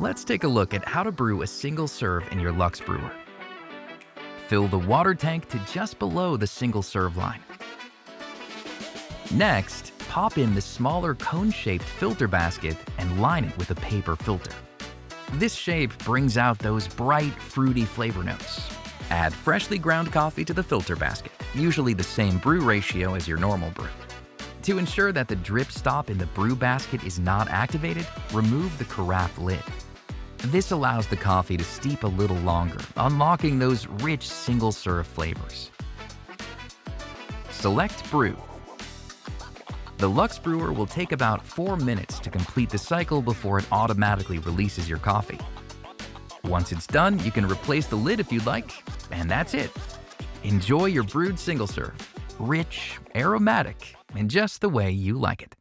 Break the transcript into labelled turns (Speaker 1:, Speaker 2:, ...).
Speaker 1: Let's take a look at how to brew a single serve in your Luxe Brewer. Fill the water tank to just below the single serve line. Next, pop in the smaller cone-shaped filter basket and line it with a paper filter. This shape brings out those bright, fruity flavor notes. Add freshly ground coffee to the filter basket, usually the same brew ratio as your normal brew. To ensure that the drip stop in the brew basket is not activated, remove the carafe lid. This allows the coffee to steep a little longer, unlocking those rich single-serve flavors. Select Brew. The Luxe Brewer will take about 4 minutes to complete the cycle before it automatically releases your coffee. Once it's done, you can replace the lid if you'd like, and that's it. Enjoy your brewed single serve. Rich, aromatic, and just the way you like it.